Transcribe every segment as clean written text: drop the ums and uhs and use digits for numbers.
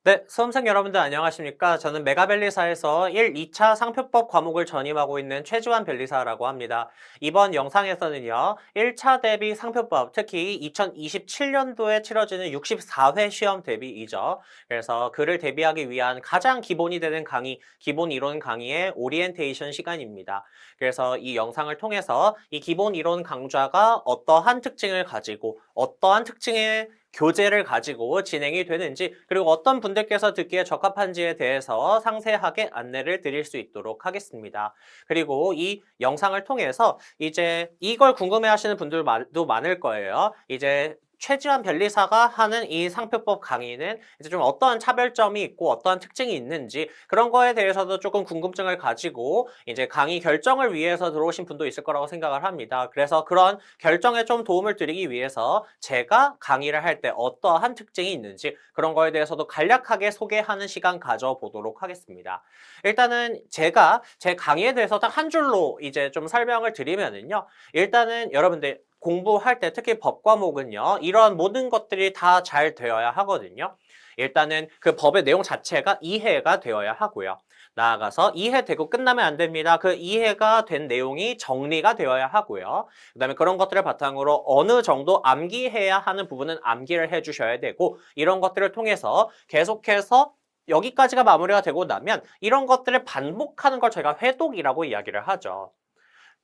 네, 수험생 여러분들 안녕하십니까? 저는 메가벨리사에서 1, 2차 상표법 과목을 전임하고 있는 최지환 변리사라고 합니다. 이번 영상에서는요, 1차 대비 상표법, 특히 2027년도에 치러지는 64회 시험 대비이죠. 그래서 그를 대비하기 위한 가장 기본이 되는 강의, 기본 이론 강의의 오리엔테이션 시간입니다. 그래서 이 영상을 통해서 이 기본 이론 강좌가 어떠한 특징을 가지고 어떠한 특징의 교재를 가지고 진행이 되는지, 그리고 어떤 분들께서 듣기에 적합한지에 대해서 상세하게 안내를 드릴 수 있도록 하겠습니다. 그리고 이 영상을 통해서 이제 이걸 궁금해 하시는 분들도 많을 거예요. 이제 최지환 변리사가 하는 이 상표법 강의는 이제 좀 어떠한 차별점이 있고 어떠한 특징이 있는지, 그런 거에 대해서도 조금 궁금증을 가지고 이제 강의 결정을 위해서 들어오신 분도 있을 거라고 생각을 합니다. 그래서 그런 결정에 좀 도움을 드리기 위해서 제가 강의를 할 때 어떠한 특징이 있는지, 그런 거에 대해서도 간략하게 소개하는 시간 가져보도록 하겠습니다. 일단은 제가 제 강의에 대해서 딱 한 줄로 이제 좀 설명을 드리면은요. 일단은 여러분들 공부할 때 특히 법 과목은요, 이런 모든 것들이 다 잘 되어야 하거든요. 일단은 그 법의 내용 자체가 이해가 되어야 하고요. 나아가서 이해되고 끝나면 안 됩니다. 그 이해가 된 내용이 정리가 되어야 하고요. 그다음에 그런 것들을 바탕으로 어느 정도 암기해야 하는 부분은 암기를 해주셔야 되고, 이런 것들을 통해서 계속해서 여기까지가 마무리가 되고 나면 이런 것들을 반복하는 걸 저희가 회독이라고 이야기를 하죠.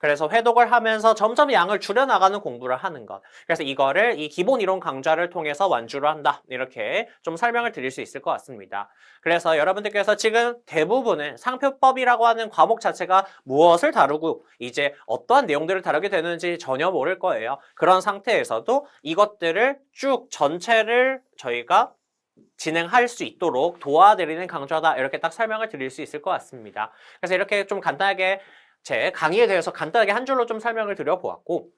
그래서 회독을 하면서 점점 양을 줄여나가는 공부를 하는 것. 그래서 이거를 이 기본 이론 강좌를 통해서 완주를 한다. 이렇게 좀 설명을 드릴 수 있을 것 같습니다. 그래서 여러분들께서 지금 대부분은 상표법이라고 하는 과목 자체가 무엇을 다루고 이제 어떠한 내용들을 다루게 되는지 전혀 모를 거예요. 그런 상태에서도 이것들을 쭉 전체를 저희가 진행할 수 있도록 도와드리는 강좌다. 이렇게 딱 설명을 드릴 수 있을 것 같습니다. 그래서 이렇게 좀 간단하게 제 강의에 대해서 간단하게 한 줄로 좀 설명을 드려보았고,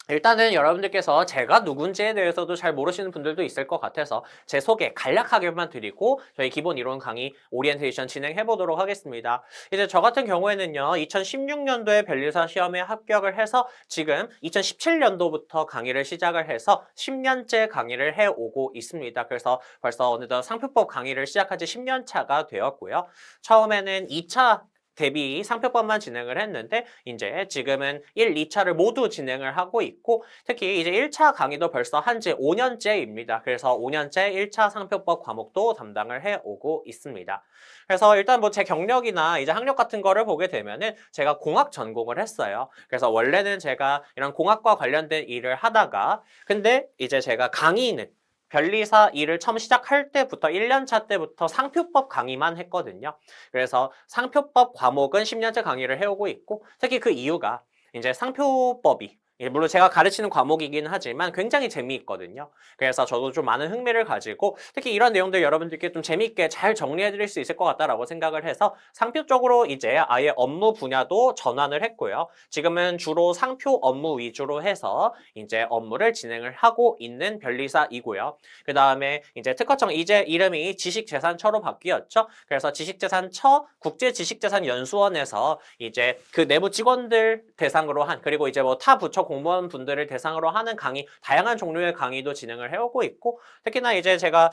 일단은 여러분들께서 제가 누군지에 대해서도 잘 모르시는 분들도 있을 것 같아서 제 소개 간략하게만 드리고 저희 기본 이론 강의 오리엔테이션 진행해 보도록 하겠습니다. 이제 저 같은 경우에는요, 2016년도에 변리사 시험에 합격을 해서 지금 2017년도부터 강의를 시작을 해서 10년째 강의를 해오고 있습니다. 그래서 벌써 어느덧 상표법 강의를 시작한 지 10년 차가 되었고요. 처음에는 2차 대비 상표법만 진행을 했는데 이제 지금은 1, 2차를 모두 진행을 하고 있고, 특히 이제 1차 강의도 벌써 한 지 5년째입니다. 그래서 5년째 1차 상표법 과목도 담당을 해오고 있습니다. 그래서 일단 뭐 제 경력이나 이제 학력 같은 거를 보게 되면은 제가 공학 전공을 했어요. 그래서 원래는 제가 이런 공학과 관련된 일을 하다가, 근데 이제 제가 강의는 변리사 일을 처음 시작할 때부터 1년 차 때부터 상표법 강의만 했거든요. 그래서 상표법 과목은 10년째 강의를 해오고 있고, 특히 그 이유가 이제 상표법이 물론 제가 가르치는 과목이긴 하지만 굉장히 재미있거든요. 그래서 저도 좀 많은 흥미를 가지고 특히 이런 내용들 여러분들께 좀 재미있게 잘 정리해 드릴 수 있을 것 같다라고 생각을 해서 상표 쪽으로 이제 아예 업무 분야도 전환을 했고요. 지금은 주로 상표 업무 위주로 해서 이제 업무를 진행을 하고 있는 변리사이고요. 그 다음에 이제 특허청 이제 이름이 지식재산처로 바뀌었죠. 그래서 지식재산처 국제지식재산연수원에서 이제 그 내부 직원들 대상으로 한, 그리고 이제 뭐 타 부처 공무원 분들을 대상으로 하는 강의, 다양한 종류의 강의도 진행을 해오고 있고, 특히나 이제 제가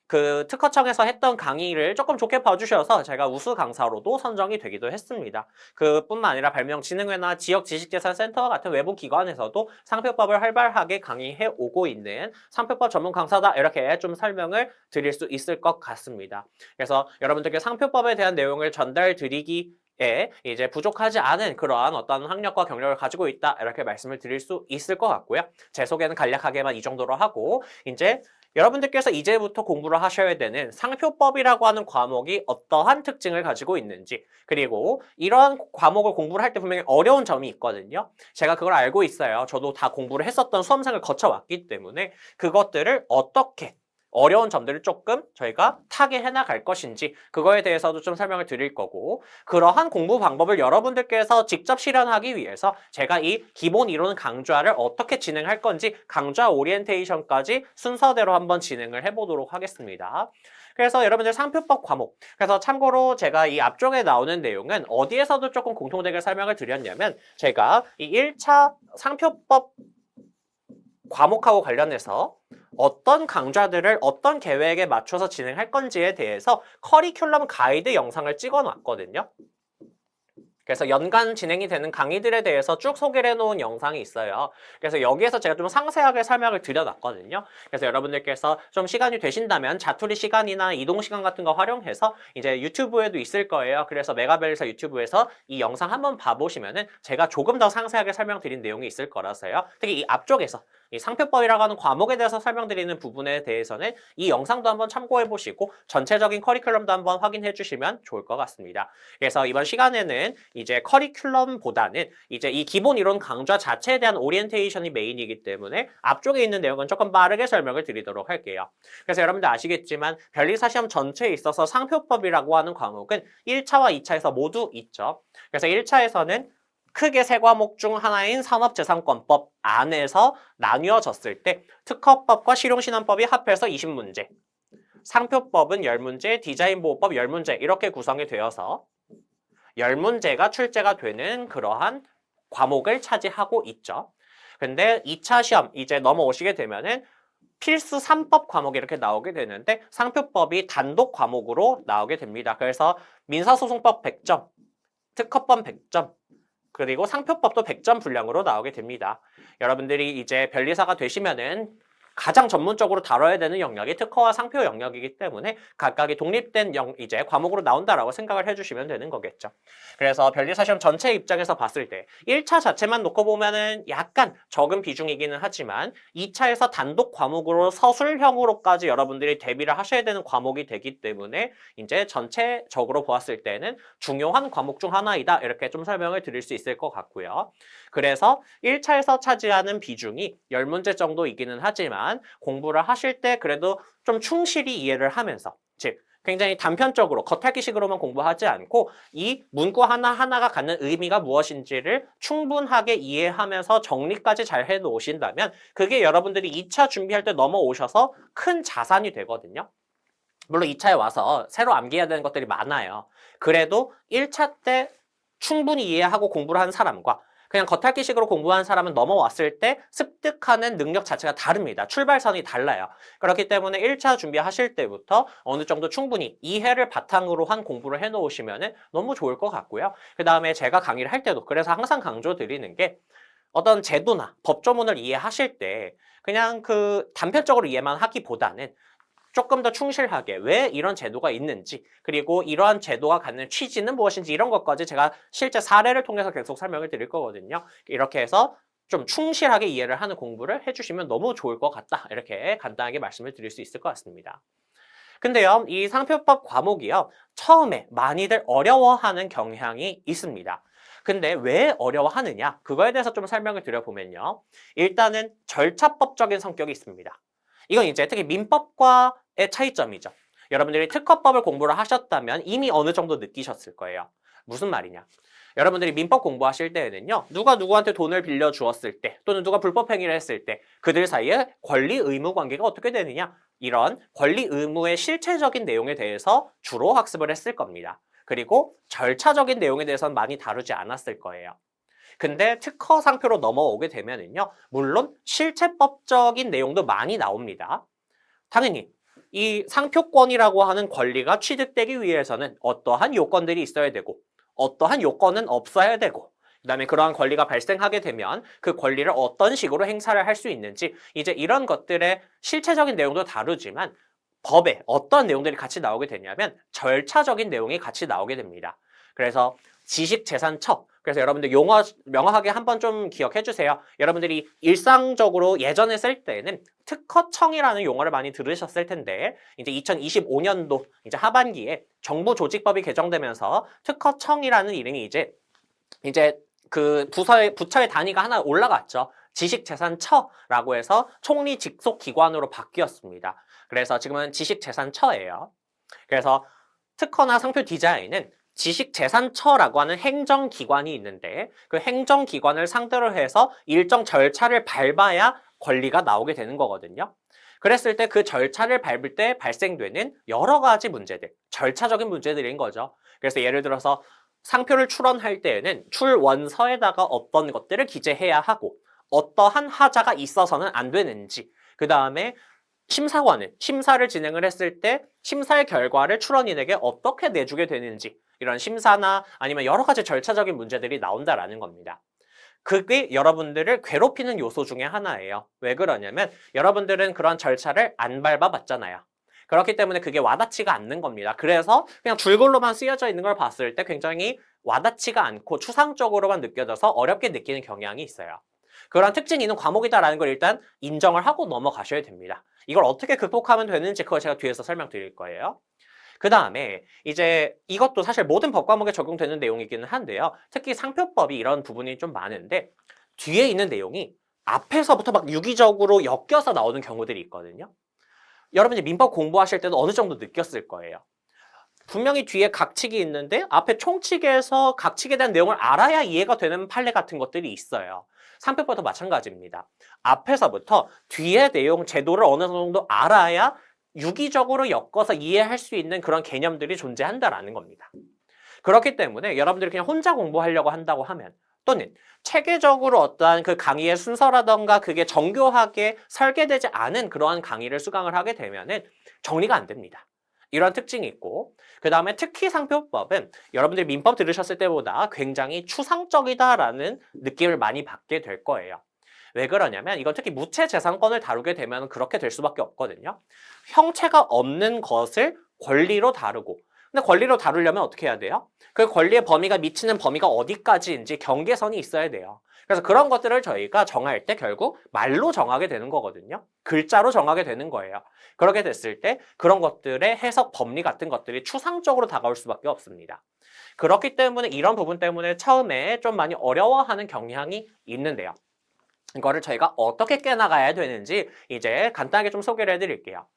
그 특허청에서 했던 강의를 조금 좋게 봐주셔서 제가 우수 강사로도 선정이 되기도 했습니다. 그뿐만 아니라 발명진흥회나 지역지식재산센터 같은 외부 기관에서도 상표법을 활발하게 강의해 오고 있는 상표법 전문 강사다. 이렇게 좀 설명을 드릴 수 있을 것 같습니다. 그래서 여러분들께 상표법에 대한 내용을 전달 드리기 이제 부족하지 않은 그러한 어떤 학력과 경력을 가지고 있다. 이렇게 말씀을 드릴 수 있을 것 같고요. 제 소개는 간략하게만 이 정도로 하고, 이제 여러분들께서 이제부터 공부를 하셔야 되는 상표법이라고 하는 과목이 어떠한 특징을 가지고 있는지, 그리고 이러한 과목을 공부를 할 때 분명히 어려운 점이 있거든요. 제가 그걸 알고 있어요. 저도 다 공부를 했었던 수험생을 거쳐왔기 때문에 그것들을 어떻게 어려운 점들을 조금 저희가 타개해 나갈 것인지, 그거에 대해서도 좀 설명을 드릴 거고, 그러한 공부 방법을 여러분들께서 직접 실현하기 위해서 제가 이 기본 이론 강좌를 어떻게 진행할 건지 강좌 오리엔테이션까지 순서대로 한번 진행을 해보도록 하겠습니다. 그래서 여러분들 상표법 과목, 그래서 참고로 제가 이 앞쪽에 나오는 내용은 어디에서도 조금 공통되게 설명을 드렸냐면, 제가 이 1차 상표법 과목하고 관련해서 어떤 강좌들을 어떤 계획에 맞춰서 진행할 건지에 대해서 커리큘럼 가이드 영상을 찍어 놨거든요. 그래서 연간 진행이 되는 강의들에 대해서 쭉 소개를 해놓은 영상이 있어요. 그래서 여기에서 제가 좀 상세하게 설명을 드려놨거든요. 그래서 여러분들께서 좀 시간이 되신다면 자투리 시간이나 이동 시간 같은 거 활용해서 이제 유튜브에도 있을 거예요. 그래서 메가벨리사 유튜브에서 이 영상 한번 봐보시면은 제가 조금 더 상세하게 설명드린 내용이 있을 거라서요. 특히 이 앞쪽에서 이 상표법이라고 하는 과목에 대해서 설명드리는 부분에 대해서는 이 영상도 한번 참고해 보시고 전체적인 커리큘럼도 한번 확인해 주시면 좋을 것 같습니다. 그래서 이번 시간에는 이제 커리큘럼보다는 이제 이 기본 이론 강좌 자체에 대한 오리엔테이션이 메인이기 때문에 앞쪽에 있는 내용은 조금 빠르게 설명을 드리도록 할게요. 그래서 여러분들 아시겠지만 변리사 시험 전체에 있어서 상표법이라고 하는 과목은 1차와 2차에서 모두 있죠. 그래서 1차에서는 크게 세 과목 중 하나인 산업재산권법 안에서 나뉘어졌을 때 특허법과 실용신안법이 합해서 20문제, 상표법은 10문제, 디자인보호법 10문제 이렇게 구성이 되어서 10문제가 출제가 되는 그러한 과목을 차지하고 있죠. 근데 2차 시험 이제 넘어오시게 되면은 필수 3법 과목이 이렇게 나오게 되는데 상표법이 단독 과목으로 나오게 됩니다. 그래서 민사소송법 100점, 특허법 100점, 그리고 상표법도 100점 분량으로 나오게 됩니다. 여러분들이 이제 변리사가 되시면은 가장 전문적으로 다뤄야 되는 영역이 특허와 상표 영역이기 때문에 각각이 독립된 이제 과목으로 나온다라고 생각을 해주시면 되는 거겠죠. 그래서 변리사 시험 전체 입장에서 봤을 때 1차 자체만 놓고 보면은 약간 적은 비중이기는 하지만 2차에서 단독 과목으로 서술형으로까지 여러분들이 대비를 하셔야 되는 과목이 되기 때문에 이제 전체적으로 보았을 때는 중요한 과목 중 하나이다 이렇게 좀 설명을 드릴 수 있을 것 같고요. 그래서 1차에서 차지하는 비중이 10문제 정도이기는 하지만 공부를 하실 때 그래도 좀 충실히 이해를 하면서 즉 굉장히 단편적으로 겉핥기식으로만 공부하지 않고 이 문구 하나하나가 갖는 의미가 무엇인지를 충분하게 이해하면서 정리까지 잘 해놓으신다면 그게 여러분들이 2차 준비할 때 넘어오셔서 큰 자산이 되거든요. 물론 2차에 와서 새로 암기해야 되는 것들이 많아요. 그래도 1차 때 충분히 이해하고 공부를 한 사람과 그냥 겉핥기식으로 공부한 사람은 넘어왔을 때 습득하는 능력 자체가 다릅니다. 출발선이 달라요. 그렇기 때문에 1차 준비하실 때부터 어느 정도 충분히 이해를 바탕으로 한 공부를 해놓으시면 너무 좋을 것 같고요. 그 다음에 제가 강의를 할 때도 그래서 항상 강조드리는 게 어떤 제도나 법조문을 이해하실 때 그냥 그 단편적으로 이해만 하기보다는 조금 더 충실하게 왜 이런 제도가 있는지 그리고 이러한 제도가 갖는 취지는 무엇인지 이런 것까지 제가 실제 사례를 통해서 계속 설명을 드릴 거거든요. 이렇게 해서 좀 충실하게 이해를 하는 공부를 해주시면 너무 좋을 것 같다. 이렇게 간단하게 말씀을 드릴 수 있을 것 같습니다. 근데요, 이 상표법 과목이요, 처음에 많이들 어려워하는 경향이 있습니다. 근데 왜 어려워하느냐? 그거에 대해서 좀 설명을 드려보면요. 일단은 절차법적인 성격이 있습니다. 이건 이제 특히 민법과의 차이점이죠. 여러분들이 특허법을 공부를 하셨다면 이미 어느 정도 느끼셨을 거예요. 무슨 말이냐? 여러분들이 민법 공부하실 때에는요. 누가 누구한테 돈을 빌려 주었을 때 또는 누가 불법 행위를 했을 때 그들 사이에 권리 의무 관계가 어떻게 되느냐? 이런 권리 의무의 실체적인 내용에 대해서 주로 학습을 했을 겁니다. 그리고 절차적인 내용에 대해서는 많이 다루지 않았을 거예요. 근데 특허 상표로 넘어오게 되면은요, 물론 실체법적인 내용도 많이 나옵니다. 당연히 이 상표권이라고 하는 권리가 취득되기 위해서는 어떠한 요건들이 있어야 되고 어떠한 요건은 없어야 되고 그다음에 그러한 권리가 발생하게 되면 그 권리를 어떤 식으로 행사를 할 수 있는지 이제 이런 것들의 실체적인 내용도 다루지만 법에 어떤 내용들이 같이 나오게 되냐면 절차적인 내용이 같이 나오게 됩니다. 그래서 지식재산처 그래서 여러분들 용어 명확하게 한번 좀 기억해 주세요. 여러분들이 일상적으로 예전에 쓸 때는 특허청이라는 용어를 많이 들으셨을 텐데 이제 2025년도 이제 하반기에 정부조직법이 개정되면서 특허청이라는 이름이 이제 그 부처의 단위가 하나 올라갔죠. 지식재산처라고 해서 총리 직속 기관으로 바뀌었습니다. 그래서 지금은 지식재산처예요. 그래서 특허나 상표 디자인은 지식재산처라고 하는 행정기관이 있는데 그 행정기관을 상대로 해서 일정 절차를 밟아야 권리가 나오게 되는 거거든요. 그랬을 때 그 절차를 밟을 때 발생되는 여러 가지 문제들, 절차적인 문제들인 거죠. 그래서 예를 들어서 상표를 출원할 때에는 출원서에다가 어떤 것들을 기재해야 하고 어떠한 하자가 있어서는 안 되는지 그 다음에 심사관은 심사를 진행을 했을 때 심사의 결과를 출원인에게 어떻게 내주게 되는지 이런 심사나 아니면 여러 가지 절차적인 문제들이 나온다라는 겁니다. 그게 여러분들을 괴롭히는 요소 중에 하나예요. 왜 그러냐면 여러분들은 그런 절차를 안 밟아봤잖아요. 그렇기 때문에 그게 와닿지가 않는 겁니다. 그래서 그냥 줄글로만 쓰여져 있는 걸 봤을 때 굉장히 와닿지가 않고 추상적으로만 느껴져서 어렵게 느끼는 경향이 있어요. 그런 특징이 있는 과목이다라는 걸 일단 인정을 하고 넘어가셔야 됩니다. 이걸 어떻게 극복하면 되는지 그걸 제가 뒤에서 설명드릴 거예요. 그 다음에 이제 이것도 사실 모든 법 과목에 적용되는 내용이기는 한데요. 특히 상표법이 이런 부분이 좀 많은데 뒤에 있는 내용이 앞에서부터 막 유기적으로 엮여서 나오는 경우들이 있거든요. 여러분이 민법 공부하실 때도 어느 정도 느꼈을 거예요. 분명히 뒤에 각칙이 있는데 앞에 총칙에서 각칙에 대한 내용을 알아야 이해가 되는 판례 같은 것들이 있어요. 상표법도 마찬가지입니다. 앞에서부터 뒤에 내용 제도를 어느 정도 알아야 유기적으로 엮어서 이해할 수 있는 그런 개념들이 존재한다라는 겁니다. 그렇기 때문에 여러분들이 그냥 혼자 공부하려고 한다고 하면 또는 체계적으로 어떠한 그 강의의 순서라던가 그게 정교하게 설계되지 않은 그러한 강의를 수강을 하게 되면은 정리가 안 됩니다. 이런 특징이 있고 그 다음에 특히 상표법은 여러분들이 민법 들으셨을 때보다 굉장히 추상적이다라는 느낌을 많이 받게 될 거예요. 왜 그러냐면 이건 특히 무채재산권을 다루게 되면 그렇게 될 수밖에 없거든요. 형체가 없는 것을 권리로 다루고 근데 권리로 다루려면 어떻게 해야 돼요? 그 권리의 범위가 미치는 범위가 어디까지인지 경계선이 있어야 돼요. 그래서 그런 것들을 저희가 정할 때 결국 말로 정하게 되는 거거든요. 글자로 정하게 되는 거예요. 그렇게 됐을 때 그런 것들의 해석 법리 같은 것들이 추상적으로 다가올 수밖에 없습니다. 그렇기 때문에 이런 부분 때문에 처음에 좀 많이 어려워하는 경향이 있는데요. 이거를 저희가 어떻게 깨나가야 되는지 이제 간단하게 좀 소개를 해드릴게요.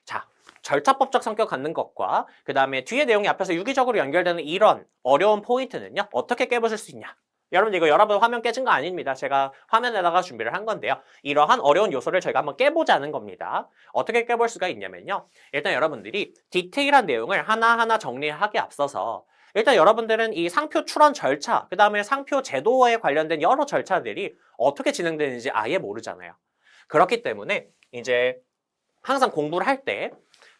자, 절차법적 성격 갖는 것과 그 다음에 뒤에 내용이 앞에서 유기적으로 연결되는 이런 어려운 포인트는요. 어떻게 깨부술 수 있냐. 여러분 이거 여러분 화면 깨진 거 아닙니다. 제가 화면에다가 준비를 한 건데요. 이러한 어려운 요소를 저희가 한번 깨보자는 겁니다. 어떻게 깨볼 수가 있냐면요. 일단 여러분들이 디테일한 내용을 하나하나 정리하기 앞서서 일단 여러분들은 이 상표 출원 절차, 그 다음에 상표 제도에 관련된 여러 절차들이 어떻게 진행되는지 아예 모르잖아요. 그렇기 때문에 이제 항상 공부를 할 때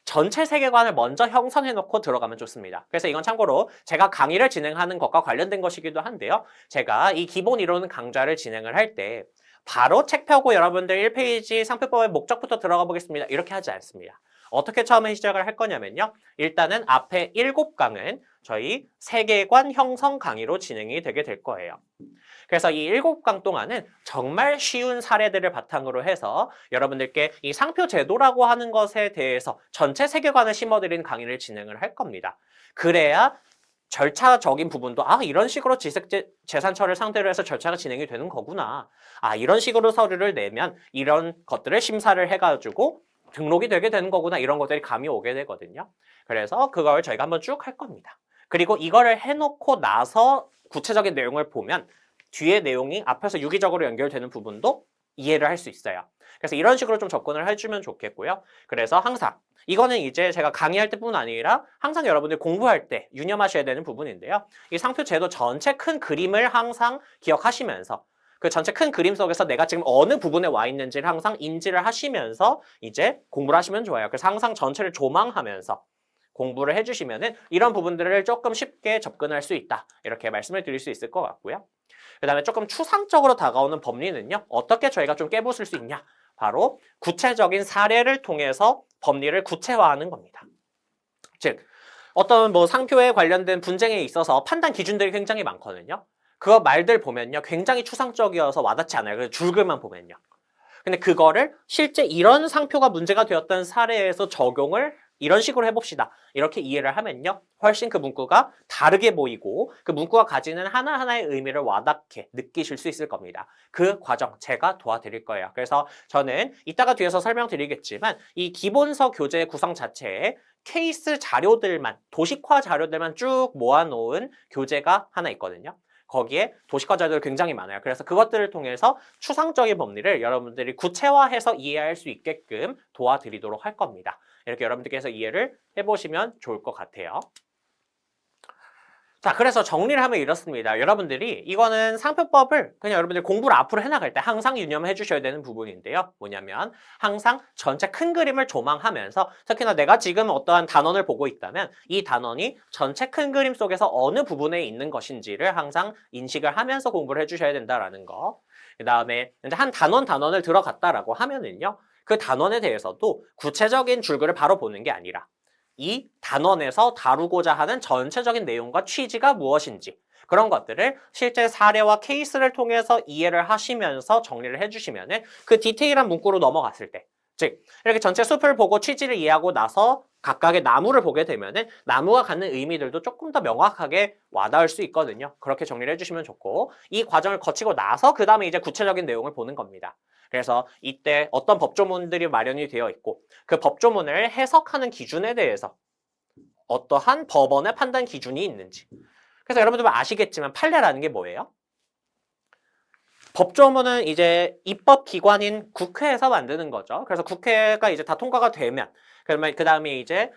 전체 세계관을 먼저 형성해 놓고 들어가면 좋습니다. 그래서 이건 참고로 제가 강의를 진행하는 것과 관련된 것이기도 한데요. 제가 이 기본 이론 강좌를 진행을 할 때 바로 책 펴고 여러분들 1페이지 상표법의 목적부터 들어가 보겠습니다. 이렇게 하지 않습니다. 어떻게 처음에 시작을 할 거냐면요. 일단은 앞에 7강은 저희 세계관 형성 강의로 진행이 되게 될 거예요. 그래서 이 7강 동안은 정말 쉬운 사례들을 바탕으로 해서 여러분들께 이 상표 제도라고 하는 것에 대해서 전체 세계관을 심어드리는 강의를 진행을 할 겁니다. 그래야 절차적인 부분도 이런 식으로 지식재산처를 상대로 해서 절차가 진행이 되는 거구나. 이런 식으로 서류를 내면 이런 것들을 심사를 해가지고 등록이 되게 되는 거구나. 이런 것들이 감이 오게 되거든요. 그래서 그걸 저희가 한번 쭉 할 겁니다. 그리고 이거를 해놓고 나서 구체적인 내용을 보면 뒤에 내용이 앞에서 유기적으로 연결되는 부분도 이해를 할 수 있어요. 그래서 이런 식으로 좀 접근을 해주면 좋겠고요. 그래서 항상 이거는 이제 제가 강의할 때뿐 아니라 항상 여러분들 공부할 때 유념하셔야 되는 부분인데요. 이 상표 제도 전체 큰 그림을 항상 기억하시면서 그 전체 큰 그림 속에서 내가 지금 어느 부분에 와 있는지를 항상 인지를 하시면서 이제 공부를 하시면 좋아요. 그래서 항상 전체를 조망하면서 공부를 해주시면은 이런 부분들을 조금 쉽게 접근할 수 있다. 이렇게 말씀을 드릴 수 있을 것 같고요. 그 다음에 조금 추상적으로 다가오는 법리는요. 어떻게 저희가 좀 깨부술 수 있냐. 바로 구체적인 사례를 통해서 법리를 구체화하는 겁니다. 즉 어떤 뭐 상표에 관련된 분쟁에 있어서 판단 기준들이 굉장히 많거든요. 그거 말들 보면요. 굉장히 추상적이어서 와닿지 않아요. 그래서 줄글만 보면요. 근데 그거를 실제 이런 상표가 문제가 되었던 사례에서 적용을 이런 식으로 해봅시다. 이렇게 이해를 하면요. 훨씬 그 문구가 다르게 보이고 그 문구가 가지는 하나하나의 의미를 와닿게 느끼실 수 있을 겁니다. 그 과정 제가 도와드릴 거예요. 그래서 저는 이따가 뒤에서 설명드리겠지만 이 기본서 교재 구성 자체에 케이스 자료들만, 도식화 자료들만 쭉 모아놓은 교재가 하나 있거든요. 거기에 도식화 자료들 굉장히 많아요. 그래서 그것들을 통해서 추상적인 법리를 여러분들이 구체화해서 이해할 수 있게끔 도와드리도록 할 겁니다. 이렇게 여러분들께서 이해를 해보시면 좋을 것 같아요. 자, 그래서 정리를 하면 이렇습니다. 여러분들이 이거는 상표법을 그냥 여러분들 공부를 앞으로 해나갈 때 항상 유념해 주셔야 되는 부분인데요. 뭐냐면 항상 전체 큰 그림을 조망하면서 특히나 내가 지금 어떠한 단원을 보고 있다면 이 단원이 전체 큰 그림 속에서 어느 부분에 있는 것인지를 항상 인식을 하면서 공부를 해주셔야 된다라는 거. 그 다음에 이제 한 단원을 들어갔다라고 하면은요. 그 단원에 대해서도 구체적인 줄글을 바로 보는 게 아니라 이 단원에서 다루고자 하는 전체적인 내용과 취지가 무엇인지 그런 것들을 실제 사례와 케이스를 통해서 이해를 하시면서 정리를 해주시면 그 디테일한 문구로 넘어갔을 때, 즉 이렇게 전체 숲을 보고 취지를 이해하고 나서 각각의 나무를 보게 되면 나무가 갖는 의미들도 조금 더 명확하게 와닿을 수 있거든요. 그렇게 정리를 해주시면 좋고 이 과정을 거치고 나서 그 다음에 이제 구체적인 내용을 보는 겁니다. 그래서 이때 어떤 법조문들이 마련이 되어 있고 그 법조문을 해석하는 기준에 대해서 어떠한 법원의 판단 기준이 있는지. 그래서 여러분들 아시겠지만 판례라는 게 뭐예요? 법조문은 이제 입법기관인 국회에서 만드는 거죠. 그래서 국회가 이제 다 통과가 되면 그러면 그 다음에 이제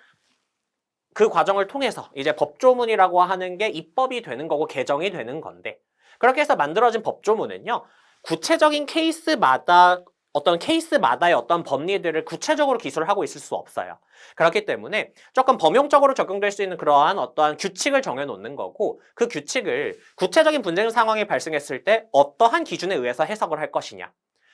그 과정을 통해서 이제 법조문이라고 하는 게 입법이 되는 거고 개정이 되는 건데 그렇게 해서 만들어진 법조문은요. 구체적인 케이스마다 어떤 케이스마다의 어떤 법리들을 구체적으로 기술을 하고 있을 수 없어요. 그렇기 때문에 조금 범용적으로 적용될 수 있는 그러한 어떠한 규칙을 정해놓는 거고 그 규칙을 구체적인 분쟁 상황이 발생했을 때 어떠한 기준에 의해서 해석을 할 것이냐.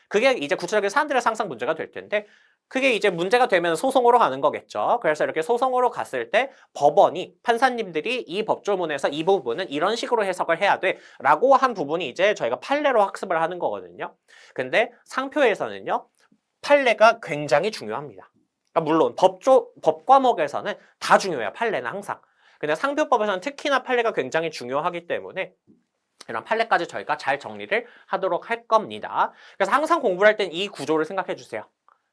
그게 이제 구체적인 사안들의 상상 문제가 될 텐데 그게 이제 문제가 되면 소송으로 가는 거겠죠. 그래서 이렇게 소송으로 갔을 때 법원이 판사님들이 이 법조문에서 이 부분은 이런 식으로 해석을 해야 돼 라고 한 부분이 이제 저희가 판례로 학습을 하는 거거든요. 근데 상표에서는요. 판례가 굉장히 중요합니다. 그러니까 물론 법 과목에서는 다 중요해요. 판례는 항상. 근데 상표법에서는 특히나 판례가 굉장히 중요하기 때문에 이런 판례까지 저희가 잘 정리를 하도록 할 겁니다. 그래서 항상 공부를 할 땐 이 구조를 생각해 주세요.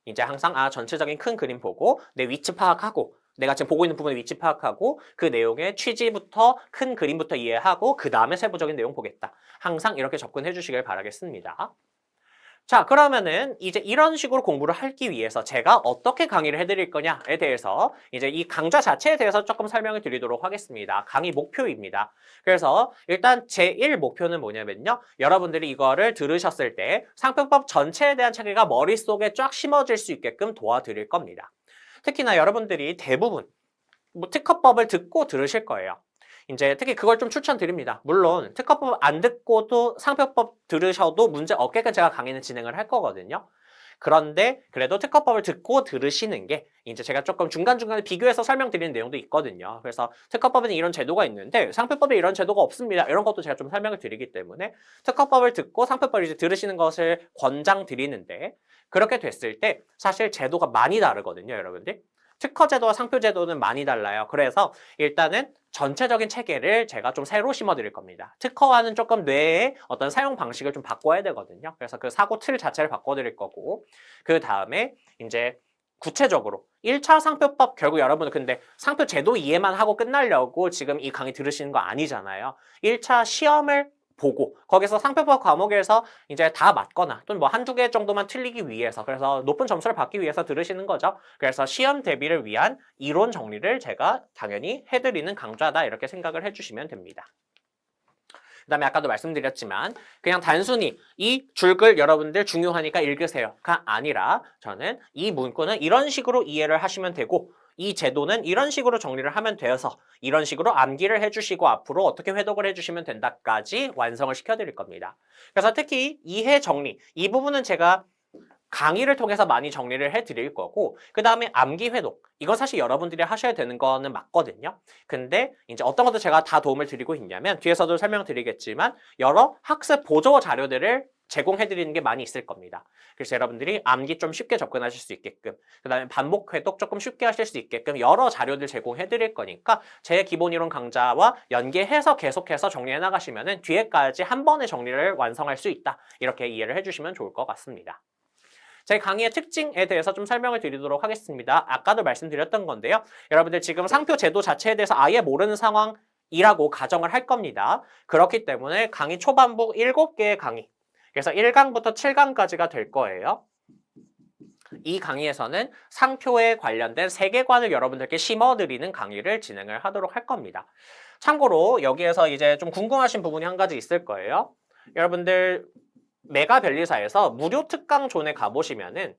이제 항상 전체적인 큰 그림 보고 내 위치 파악하고 내가 지금 보고 있는 부분의 위치 파악하고 그 내용의 취지부터 큰 그림부터 이해하고 그 다음에 세부적인 내용 보겠다. 항상 이렇게 접근해 주시길 바라겠습니다. 자, 그러면은 이제 이런 식으로 공부를 하기 위해서 제가 어떻게 강의를 해드릴 거냐에 대해서 이제 이 강좌 자체에 대해서 조금 설명을 드리도록 하겠습니다. 강의 목표입니다. 그래서 일단 제1 목표는 뭐냐면요. 여러분들이 이거를 들으셨을 때 상표법 전체에 대한 체계가 머릿속에 쫙 심어질 수 있게끔 도와드릴 겁니다. 특히나 여러분들이 대부분 특허법을 듣고 들으실 거예요. 이제 특히 그걸 좀 추천드립니다. 물론 특허법 안 듣고도 상표법 들으셔도 문제 없게끔 제가 강의는 진행을 할 거거든요. 그런데 그래도 특허법을 듣고 들으시는 게 이제 제가 조금 중간중간에 비교해서 설명드리는 내용도 있거든요. 그래서 특허법에는 이런 제도가 있는데 상표법에 이런 제도가 없습니다. 이런 것도 제가 좀 설명을 드리기 때문에 특허법을 듣고 상표법을 이제 들으시는 것을 권장드리는데 그렇게 됐을 때 사실 제도가 많이 다르거든요, 여러분들. 특허제도와 상표제도는 많이 달라요. 그래서 일단은 전체적인 체계를 제가 좀 새로 심어드릴 겁니다. 특허와는 조금 뇌의 어떤 사용 방식을 좀 바꿔야 되거든요. 그래서 그 사고 틀 자체를 바꿔드릴 거고 그 다음에 이제 구체적으로 1차 상표법 결국 여러분은 근데 상표제도 이해만 하고 끝나려고 지금 이 강의 들으시는 거 아니잖아요. 1차 시험을 보고 거기서 상표법 과목에서 이제 다 맞거나 또는 뭐 한두 개 정도만 틀리기 위해서 그래서 높은 점수를 받기 위해서 들으시는 거죠. 그래서 시험 대비를 위한 이론 정리를 제가 당연히 해드리는 강좌다 이렇게 생각을 해주시면 됩니다. 그 다음에 아까도 말씀드렸지만 그냥 단순히 이 줄글 여러분들 중요하니까 읽으세요가 아니라 저는 이 문구는 이런 식으로 이해를 하시면 되고 이 제도는 이런 식으로 정리를 하면 되어서 이런 식으로 암기를 해주시고 앞으로 어떻게 회독을 해주시면 된다까지 완성을 시켜드릴 겁니다. 그래서 특히 이해 정리 이 부분은 제가 강의를 통해서 많이 정리를 해드릴 거고 그 다음에 암기 회독 이건 사실 여러분들이 하셔야 되는 거는 맞거든요. 근데 이제 어떤 것도 제가 다 도움을 드리고 있냐면 뒤에서도 설명드리겠지만 여러 학습 보조 자료들을 제공해드리는 게 많이 있을 겁니다. 그래서 여러분들이 암기 좀 쉽게 접근하실 수 있게끔 그 다음에 반복 회독 조금 쉽게 하실 수 있게끔 여러 자료들 제공해드릴 거니까 제 기본이론 강좌와 연계해서 계속해서 정리해 나가시면 뒤에까지 한 번에 정리를 완성할 수 있다. 이렇게 이해를 해주시면 좋을 것 같습니다. 제 강의의 특징에 대해서 좀 설명을 드리도록 하겠습니다. 아까도 말씀드렸던 건데요. 여러분들 지금 상표 제도 자체에 대해서 아예 모르는 상황이라고 가정을 할 겁니다. 그렇기 때문에 강의 초반부 7개의 강의 그래서 1강부터 7강까지가 될 거예요. 이 강의에서는 상표에 관련된 세계관을 여러분들께 심어드리는 강의를 진행을 하도록 할 겁니다. 참고로 여기에서 이제 좀 궁금하신 부분이 한 가지 있을 거예요. 여러분들 메가벨리사에서 무료 특강 존에 가보시면은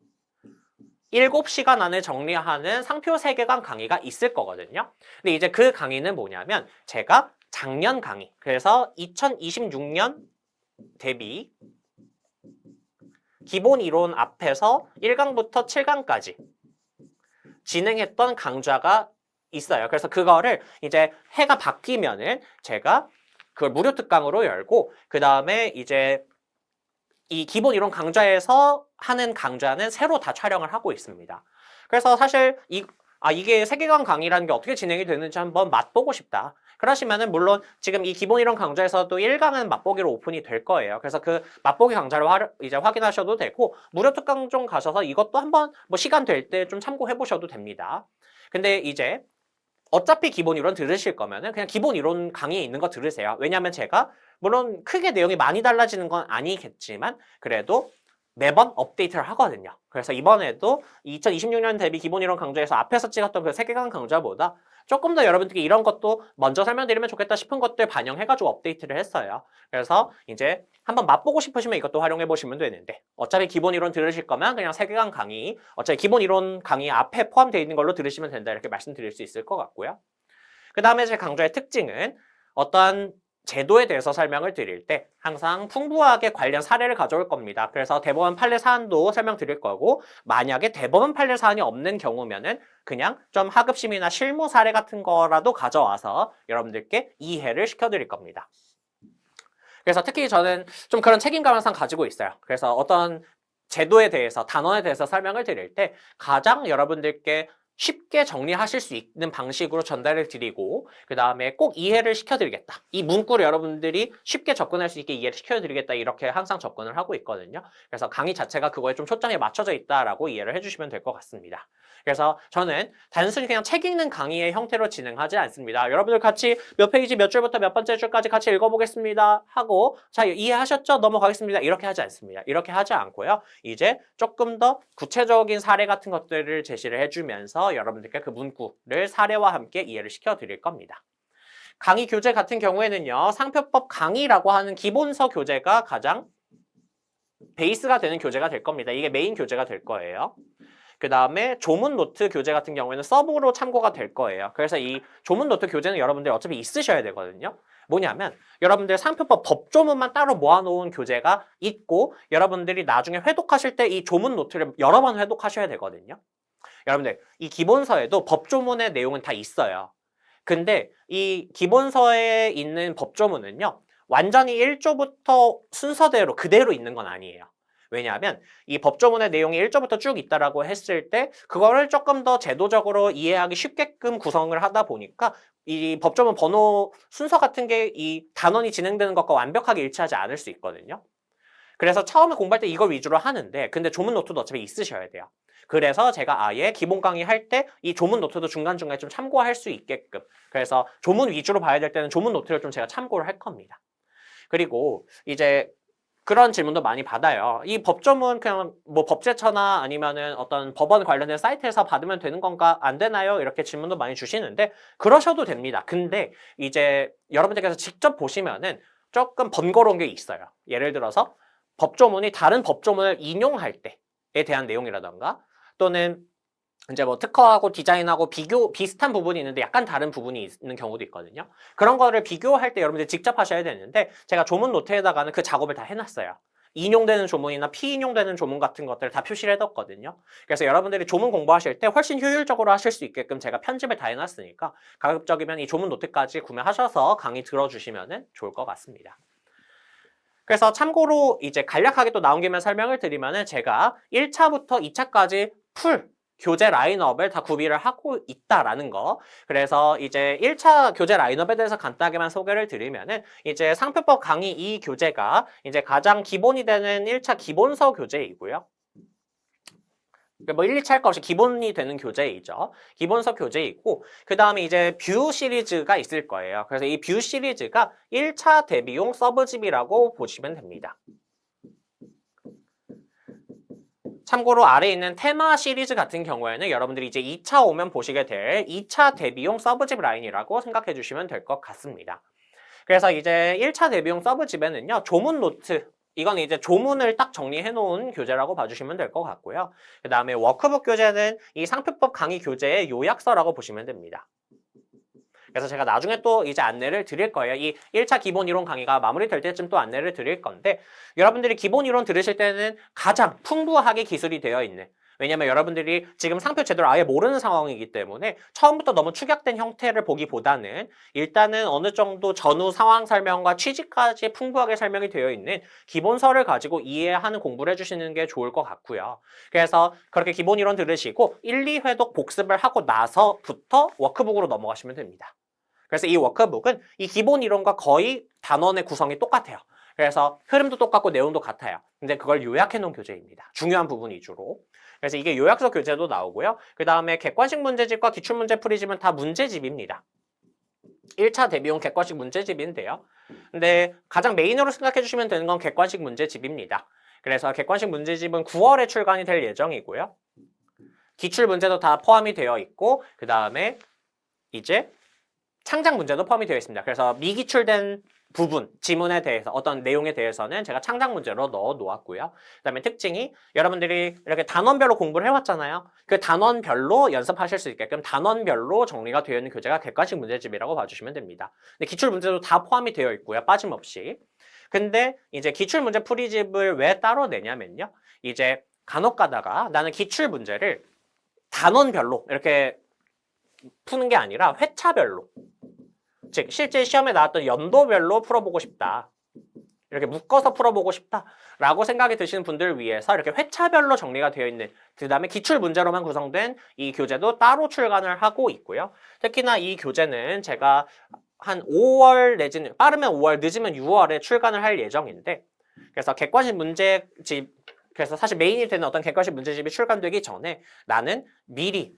7시간 안에 정리하는 상표 세계관 강의가 있을 거거든요. 근데 이제 그 강의는 뭐냐면 제가 작년 강의, 그래서 2026년 대비 기본 이론 앞에서 1강부터 7강까지 진행했던 강좌가 있어요. 그래서 그거를 이제 해가 바뀌면은 제가 그걸 무료 특강으로 열고 그 다음에 이제 이 기본 이론 강좌에서 하는 강좌는 새로 다 촬영을 하고 있습니다. 그래서 사실 이게 세계관 강의라는 게 어떻게 진행이 되는지 한번 맛보고 싶다. 그러시면은 물론 지금 이 기본 이론 강좌에서도 1강은 맛보기로 오픈이 될 거예요. 그래서 그 맛보기 강좌를 이제 확인하셔도 되고 무료 특강 좀 가셔서 이것도 한번 뭐 시간 될 때 좀 참고해 보셔도 됩니다. 근데 이제 어차피 기본 이론 들으실 거면은 그냥 기본 이론 강의에 있는 거 들으세요. 왜냐하면 제가 물론 크게 내용이 많이 달라지는 건 아니겠지만 그래도 매번 업데이트를 하거든요. 그래서 이번에도 2026년 대비 기본 이론 강좌에서 앞에서 찍었던 그 세계관 강좌보다 조금 더 여러분들께 이런 것도 먼저 설명드리면 좋겠다 싶은 것들 반영해가지고 업데이트를 했어요. 그래서 이제 한번 맛보고 싶으시면 이것도 활용해 보시면 되는데 어차피 기본 이론 들으실 거면 그냥 세계관 강의, 어차피 기본 이론 강의 앞에 포함되어 있는 걸로 들으시면 된다 이렇게 말씀드릴 수 있을 것 같고요. 그 다음에 제 강좌의 특징은 어떠한 제도에 대해서 설명을 드릴 때 항상 풍부하게 관련 사례를 가져올 겁니다. 그래서 대법원 판례 사안도 설명드릴 거고 만약에 대법원 판례 사안이 없는 경우면은 그냥 좀 하급심이나 실무 사례 같은 거라도 가져와서 여러분들께 이해를 시켜드릴 겁니다. 그래서 특히 저는 좀 그런 책임감을 항상 가지고 있어요. 그래서 어떤 제도에 대해서, 단원에 대해서 설명을 드릴 때 가장 여러분들께 쉽게 정리하실 수 있는 방식으로 전달을 드리고 그 다음에 꼭 이해를 시켜드리겠다. 이 문구를 여러분들이 쉽게 접근할 수 있게 이해를 시켜드리겠다. 이렇게 항상 접근을 하고 있거든요. 그래서 강의 자체가 그거에 좀 초점이 맞춰져 있다라고 이해를 해주시면 될 것 같습니다. 그래서 저는 단순히 그냥 책 읽는 강의의 형태로 진행하지 않습니다. 여러분들 같이 몇 페이지 몇 줄부터 몇 번째 줄까지 같이 읽어보겠습니다 하고 자 이해하셨죠? 넘어가겠습니다. 이렇게 하지 않습니다. 이렇게 하지 않고요. 이제 조금 더 구체적인 사례 같은 것들을 제시를 해주면서 여러분들께 그 문구를 사례와 함께 이해를 시켜드릴 겁니다. 강의 교재 같은 경우에는요. 상표법 강의라고 하는 기본서 교재가 가장 베이스가 되는 교재가 될 겁니다. 이게 메인 교재가 될 거예요. 그 다음에 조문 노트 교재 같은 경우에는 서브로 참고가 될 거예요. 그래서 이 조문 노트 교재는 여러분들이 어차피 있으셔야 되거든요. 뭐냐면 여러분들 상표법 법조문만 따로 모아놓은 교재가 있고 여러분들이 나중에 회독하실 때 이 조문 노트를 여러 번 회독하셔야 되거든요. 여러분들 이 기본서에도 법조문의 내용은 다 있어요. 근데 이 기본서에 있는 법조문은요. 완전히 1조부터 순서대로 그대로 있는 건 아니에요. 왜냐하면 이 법조문의 내용이 1조부터 쭉 있다라고 했을 때 그거를 조금 더 제도적으로 이해하기 쉽게끔 구성을 하다 보니까 이 법조문 번호 순서 같은 게 이 단원이 진행되는 것과 완벽하게 일치하지 않을 수 있거든요. 그래서 처음에 공부할 때 이걸 위주로 하는데 근데 조문 노트도 어차피 있으셔야 돼요. 그래서 제가 아예 기본 강의 할 때 이 조문 노트도 중간중간에 좀 참고할 수 있게끔 그래서 조문 위주로 봐야 될 때는 조문 노트를 좀 제가 참고를 할 겁니다. 그리고 이제 그런 질문도 많이 받아요. 이 법조문 그냥 뭐 법제처나 아니면은 어떤 법원 관련된 사이트에서 받으면 되는 건가 안 되나요? 이렇게 질문도 많이 주시는데 그러셔도 됩니다. 근데 이제 여러분들께서 직접 보시면은 조금 번거로운 게 있어요. 예를 들어서 법조문이 다른 법조문을 인용할 때에 대한 내용이라던가 또는 이제 뭐 특허하고 디자인하고 비슷한 부분이 있는데 약간 다른 부분이 있는 경우도 있거든요. 그런 거를 비교할 때 여러분들이 직접 하셔야 되는데 제가 조문 노트에다가는 그 작업을 다 해놨어요. 인용되는 조문이나 피인용되는 조문 같은 것들을 다 표시를 해뒀거든요. 그래서 여러분들이 조문 공부하실 때 훨씬 효율적으로 하실 수 있게끔 제가 편집을 다 해놨으니까 가급적이면 이 조문 노트까지 구매하셔서 강의 들어주시면 좋을 것 같습니다. 그래서 참고로 이제 간략하게 또 나온 김에 설명을 드리면은 제가 1차부터 2차까지 풀 교재 라인업을 다 구비를 하고 있다라는 거. 그래서 이제 1차 교재 라인업에 대해서 간단하게만 소개를 드리면은 이제 상표법 강의 이 교재가 이제 가장 기본이 되는 1차 기본서 교재이고요. 뭐 1, 2차 할 거 없이 기본이 되는 교재이죠. 기본서 교재이고 그 다음에 이제 뷰 시리즈가 있을 거예요. 그래서 이 뷰 시리즈가 1차 대비용 서브집이라고 보시면 됩니다. 참고로 아래에 있는 테마 시리즈 같은 경우에는 여러분들이 이제 2차 오면 보시게 될 2차 대비용 서브집 라인이라고 생각해 주시면 될 것 같습니다. 그래서 이제 1차 대비용 서브집에는요, 조문 노트, 이건 이제 조문을 딱 정리해 놓은 교재라고 봐주시면 될 것 같고요. 그 다음에 워크북 교재는 이 상표법 강의 교재의 요약서라고 보시면 됩니다. 그래서 제가 나중에 또 이제 안내를 드릴 거예요. 이 1차 기본 이론 강의가 마무리될 때쯤 또 안내를 드릴 건데, 여러분들이 기본 이론 들으실 때는 가장 풍부하게 기술이 되어 있는, 왜냐면 여러분들이 지금 상표 제도를 아예 모르는 상황이기 때문에 처음부터 너무 축약된 형태를 보기보다는 일단은 어느 정도 전후 상황 설명과 취지까지 풍부하게 설명이 되어 있는 기본서를 가지고 이해하는 공부를 해주시는 게 좋을 것 같고요. 그래서 그렇게 기본 이론 들으시고 1, 2회독 복습을 하고 나서부터 워크북으로 넘어가시면 됩니다. 그래서 이 워크북은 이 기본 이론과 거의 단원의 구성이 똑같아요. 그래서 흐름도 똑같고 내용도 같아요. 근데 그걸 요약해 놓은 교재입니다. 중요한 부분 위주로. 그래서 이게 요약서 교재도 나오고요. 그 다음에 객관식 문제집과 기출문제 풀이집은 다 문제집입니다. 1차 대비용 객관식 문제집인데요. 근데 가장 메인으로 생각해 주시면 되는 건 객관식 문제집입니다. 그래서 객관식 문제집은 9월에 출간이 될 예정이고요. 기출 문제도 다 포함이 되어 있고, 그 다음에 이제 창작 문제도 포함이 되어 있습니다. 그래서 미기출된 부분, 지문에 대해서 어떤 내용에 대해서는 제가 창작 문제로 넣어 놓았고요. 그 다음에 특징이 여러분들이 이렇게 단원별로 공부를 해왔잖아요. 그 단원별로 연습하실 수 있게끔 단원별로 정리가 되어 있는 교재가 객관식 문제집이라고 봐주시면 됩니다. 근데 기출 문제도 다 포함이 되어 있고요. 빠짐없이. 근데 이제 기출 문제 풀이집을 왜 따로 내냐면요. 이제 간혹 가다가 나는 기출 문제를 단원별로 이렇게 푸는 게 아니라 회차별로, 즉 실제 시험에 나왔던 연도별로 풀어보고 싶다, 이렇게 묶어서 풀어보고 싶다라고 생각이 드시는 분들을 위해서 이렇게 회차별로 정리가 되어 있는, 그 다음에 기출 문제로만 구성된 이 교재도 따로 출간을 하고 있고요. 특히나 이 교재는 제가 한 5월 내지는 빠르면 5월 늦으면 6월에 출간을 할 예정인데, 그래서 객관식 문제집, 그래서 사실 메인이 되는 어떤 객관식 문제집이 출간되기 전에 나는 미리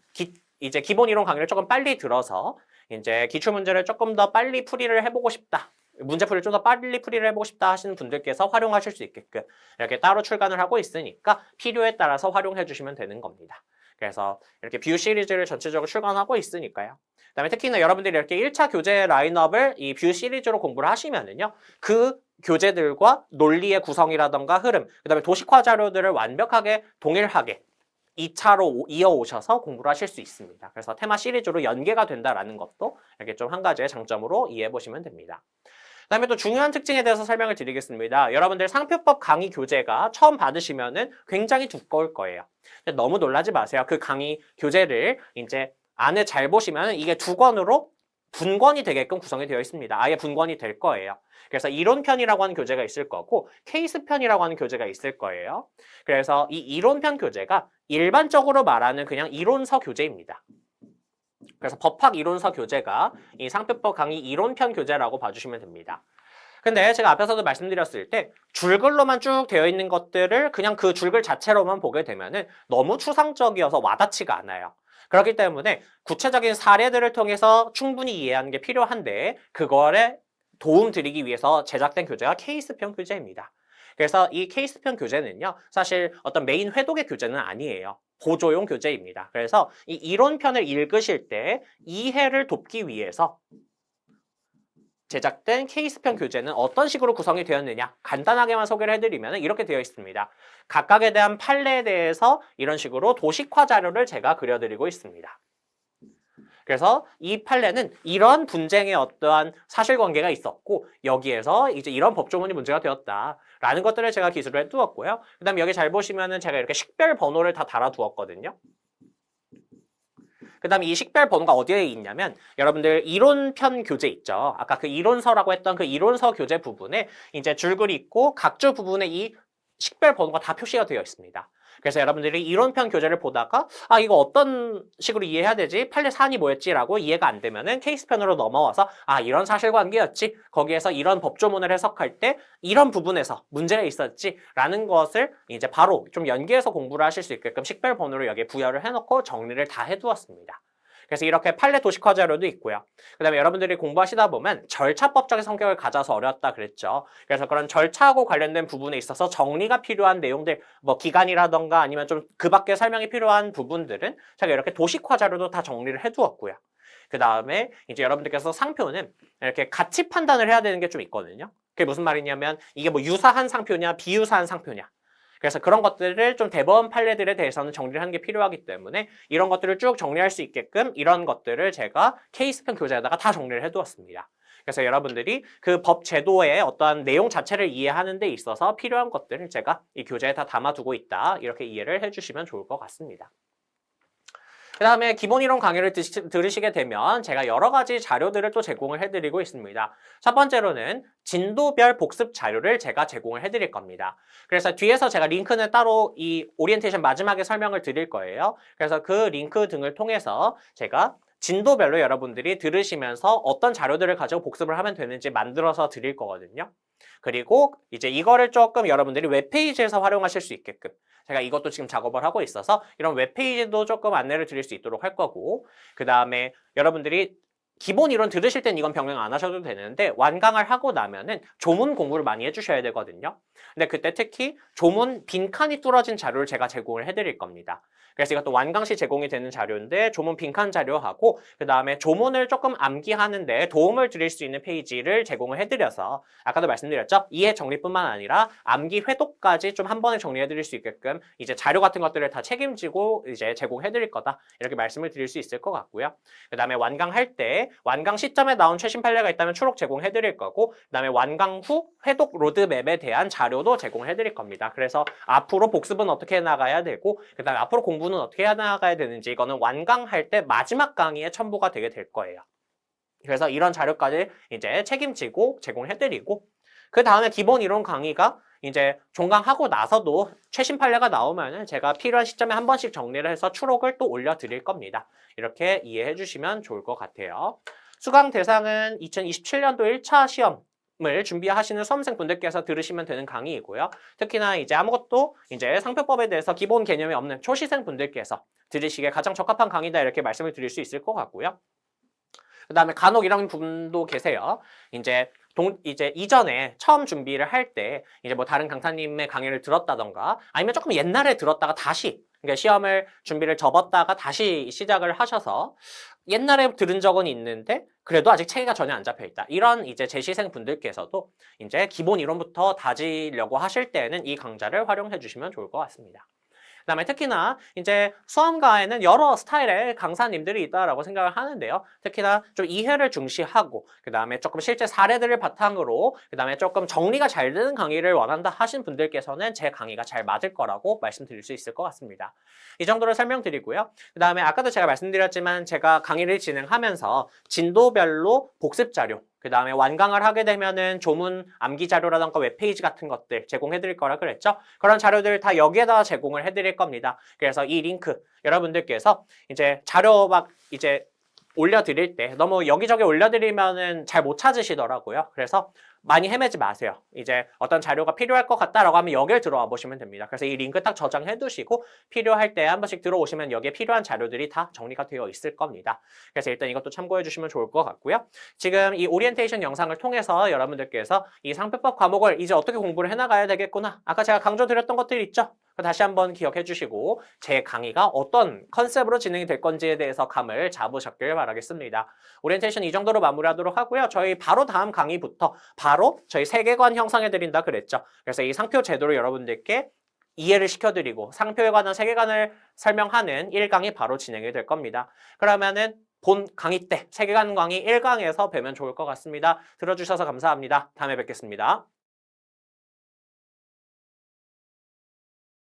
이제 기본 이론 강의를 조금 빨리 들어서 이제 기출 문제를 조금 더 빨리 풀이를 해보고 싶다, 문제풀이를 좀 더 빨리 풀이를 해보고 싶다 하시는 분들께서 활용하실 수 있게끔 이렇게 따로 출간을 하고 있으니까 필요에 따라서 활용해 주시면 되는 겁니다. 그래서 이렇게 뷰 시리즈를 전체적으로 출간하고 있으니까요. 그다음에 특히나 여러분들이 이렇게 1차 교재 라인업을 이 뷰 시리즈로 공부를 하시면은요, 그 교재들과 논리의 구성이라던가 흐름, 그다음에 도식화 자료들을 완벽하게 동일하게 2차로 이어오셔서 공부를 하실 수 있습니다. 그래서 테마 시리즈로 연계가 된다라는 것도 이렇게 좀 한 가지의 장점으로 이해해 보시면 됩니다. 그다음에 또 중요한 특징에 대해서 설명을 드리겠습니다. 여러분들 상표법 강의 교재가 처음 받으시면은 굉장히 두꺼울 거예요. 너무 놀라지 마세요. 그 강의 교재를 이제 안에 잘 보시면 이게 2권으로 분권이 되게끔 구성이 되어 있습니다. 아예 분권이 될 거예요. 그래서 이론편이라고 하는 교재가 있을 거고 케이스편이라고 하는 교재가 있을 거예요. 그래서 이 이론편 교재가 일반적으로 말하는 그냥 이론서 교재입니다. 그래서 법학 이론서 교재가 이 상표법 강의 이론편 교재라고 봐주시면 됩니다. 근데 제가 앞에서도 말씀드렸을 때 줄글로만 쭉 되어 있는 것들을 그냥 그 줄글 자체로만 보게 되면은 너무 추상적이어서 와닿지가 않아요. 그렇기 때문에 구체적인 사례들을 통해서 충분히 이해하는 게 필요한데, 그거에 도움 드리기 위해서 제작된 교재가 케이스편 교재입니다. 그래서 이 케이스편 교재는요, 사실 어떤 메인 회독의 교재는 아니에요. 보조용 교재입니다. 그래서 이 이론편을 읽으실 때 이해를 돕기 위해서 제작된 케이스편 교재는 어떤 식으로 구성이 되었느냐, 간단하게만 소개를 해드리면 이렇게 되어 있습니다. 각각에 대한 판례에 대해서 이런 식으로 도식화 자료를 제가 그려드리고 있습니다. 그래서 이 판례는 이런 분쟁의 어떠한 사실관계가 있었고 여기에서 이제 이런 법조문이 문제가 되었다라는 것들을 제가 기술을 해두었고요. 그 다음에 여기 잘 보시면은 제가 이렇게 식별 번호를 다 달아두었거든요. 그 다음에 이 식별 번호가 어디에 있냐면 여러분들 이론편 교재 있죠. 아까 그 이론서라고 했던 그 이론서 교재 부분에 이제 줄글이 있고 각줄 부분에 이 식별 번호가 다 표시가 되어 있습니다. 그래서 여러분들이 이론편 교재를 보다가 이거 어떤 식으로 이해해야 되지? 판례 사안이 뭐였지라고 이해가 안 되면은 케이스편으로 넘어와서 이런 사실관계였지. 거기에서 이런 법조문을 해석할 때 이런 부분에서 문제가 있었지라는 것을 이제 바로 좀 연계해서 공부를 하실 수 있게끔 식별 번호를 여기에 부여를 해놓고 정리를 다 해두었습니다. 그래서 이렇게 판례 도식화 자료도 있고요. 그 다음에 여러분들이 공부하시다 보면 절차법적인 성격을 가져서 어려웠다 그랬죠. 그래서 그런 절차하고 관련된 부분에 있어서 정리가 필요한 내용들, 뭐 기간이라던가 아니면 좀 그 밖에 설명이 필요한 부분들은 제가 이렇게 도식화 자료도 다 정리를 해두었고요. 그 다음에 이제 여러분들께서 상표는 이렇게 가치 판단을 해야 되는 게 좀 있거든요. 그게 무슨 말이냐면 이게 뭐 유사한 상표냐 비유사한 상표냐. 그래서 그런 것들을 좀 대법원 판례들에 대해서는 정리를 하는 게 필요하기 때문에 이런 것들을 쭉 정리할 수 있게끔 이런 것들을 제가 케이스편 교재에다가 다 정리를 해두었습니다. 그래서 여러분들이 그 법 제도의 어떠한 내용 자체를 이해하는 데 있어서 필요한 것들을 제가 이 교재에 다 담아두고 있다. 이렇게 이해를 해주시면 좋을 것 같습니다. 그 다음에 기본 이론 강의를 들으시게 되면 제가 여러 가지 자료들을 또 제공을 해드리고 있습니다. 첫 번째로는 진도별 복습 자료를 제가 제공을 해드릴 겁니다. 그래서 뒤에서 제가 링크는 따로 이 오리엔테이션 마지막에 설명을 드릴 거예요. 그래서 그 링크 등을 통해서 제가 진도별로 여러분들이 들으시면서 어떤 자료들을 가지고 복습을 하면 되는지 만들어서 드릴 거거든요. 그리고 이제 이거를 조금 여러분들이 웹페이지에서 활용하실 수 있게끔 제가 이것도 지금 작업을 하고 있어서 이런 웹페이지도 조금 안내를 드릴 수 있도록 할 거고 그 다음에 여러분들이 기본 이론 들으실 땐 이건 병행 안 하셔도 되는데 완강을 하고 나면은 조문 공부를 많이 해주셔야 되거든요. 근데 그때 특히 조문 빈칸이 뚫어진 자료를 제가 제공을 해드릴 겁니다. 그래서 이것도 완강시 제공이 되는 자료인데 조문 빈칸 자료하고 그 다음에 조문을 조금 암기하는데 도움을 드릴 수 있는 페이지를 제공을 해드려서 아까도 말씀드렸죠? 이해 정리뿐만 아니라 암기 회독까지 좀 한 번에 정리해드릴 수 있게끔 이제 자료 같은 것들을 다 책임지고 이제 제공해드릴 거다 이렇게 말씀을 드릴 수 있을 것 같고요. 그 다음에 완강할 때 완강 시점에 나온 최신 판례가 있다면 추록 제공해드릴 거고 그 다음에 완강 후 회독 로드맵에 대한 자료도 제공해드릴 겁니다. 그래서 앞으로 복습은 어떻게 해나가야 되고 그 다음에 앞으로 공부는 어떻게 해나가야 되는지 이거는 완강할 때 마지막 강의에 첨부가 되게 될 거예요. 그래서 이런 자료까지 이제 책임지고 제공해드리고 그 다음에 기본 이론 강의가 이제 종강하고 나서도 최신 판례가 나오면은 제가 필요한 시점에 한 번씩 정리를 해서 추록을 또 올려드릴 겁니다. 이렇게 이해해 주시면 좋을 것 같아요. 수강 대상은 2027년도 1차 시험을 준비하시는 수험생분들께서 들으시면 되는 강의이고요. 특히나 이제 아무것도 이제 상표법에 대해서 기본 개념이 없는 초시생분들께서 들으시기에 가장 적합한 강의다 이렇게 말씀을 드릴 수 있을 것 같고요. 그 다음에 간혹 이런 분도 계세요. 이제 이전에 처음 준비를 할 때 이제 뭐 다른 강사님의 강의를 들었다던가 아니면 조금 옛날에 들었다가 다시 그러니까 시험을 준비를 접었다가 다시 시작을 하셔서 옛날에 들은 적은 있는데 그래도 아직 체계가 전혀 안 잡혀 있다. 이런 이제 재시생 분들께서도 이제 기본 이론부터 다지려고 하실 때는 이 강좌를 활용해 주시면 좋을 것 같습니다. 그다음에 특히나 이제 수험가에는 여러 스타일의 강사님들이 있다라고 생각을 하는데요. 특히나 좀 이해를 중시하고 그다음에 조금 실제 사례들을 바탕으로 그다음에 조금 정리가 잘 되는 강의를 원한다 하신 분들께서는 제 강의가 잘 맞을 거라고 말씀드릴 수 있을 것 같습니다. 이 정도로 설명드리고요. 그다음에 아까도 제가 말씀드렸지만 제가 강의를 진행하면서 진도별로 복습 자료 그 다음에 완강을 하게 되면은 조문 암기 자료라던가 웹페이지 같은 것들 제공해드릴 거라 그랬죠? 그런 자료들 다 여기에다 제공을 해드릴 겁니다. 그래서 이 링크 여러분들께서 이제 자료 막 이제 올려드릴 때 너무 여기저기 올려드리면은 잘 못 찾으시더라고요. 그래서 많이 헤매지 마세요. 이제 어떤 자료가 필요할 것 같다라고 하면 여기를 들어와 보시면 됩니다. 그래서 이 링크 딱 저장해 두시고 필요할 때 한 번씩 들어오시면 여기에 필요한 자료들이 다 정리가 되어 있을 겁니다. 그래서 일단 이것도 참고해 주시면 좋을 것 같고요. 지금 이 오리엔테이션 영상을 통해서 여러분들께서 이 상표법 과목을 이제 어떻게 공부를 해나가야 되겠구나. 아까 제가 강조드렸던 것들이 있죠? 다시 한번 기억해 주시고 제 강의가 어떤 컨셉으로 진행이 될 건지에 대해서 감을 잡으셨길 바라겠습니다. 오리엔테이션 이 정도로 마무리하도록 하고요. 저희 바로 다음 강의부터 바로 저희 세계관 형성해 드린다 그랬죠. 그래서 이 상표 제도를 여러분들께 이해를 시켜드리고 상표에 관한 세계관을 설명하는 1강이 바로 진행이 될 겁니다. 그러면은 본 강의 때 세계관 강의 1강에서 뵈면 좋을 것 같습니다. 들어주셔서 감사합니다. 다음에 뵙겠습니다.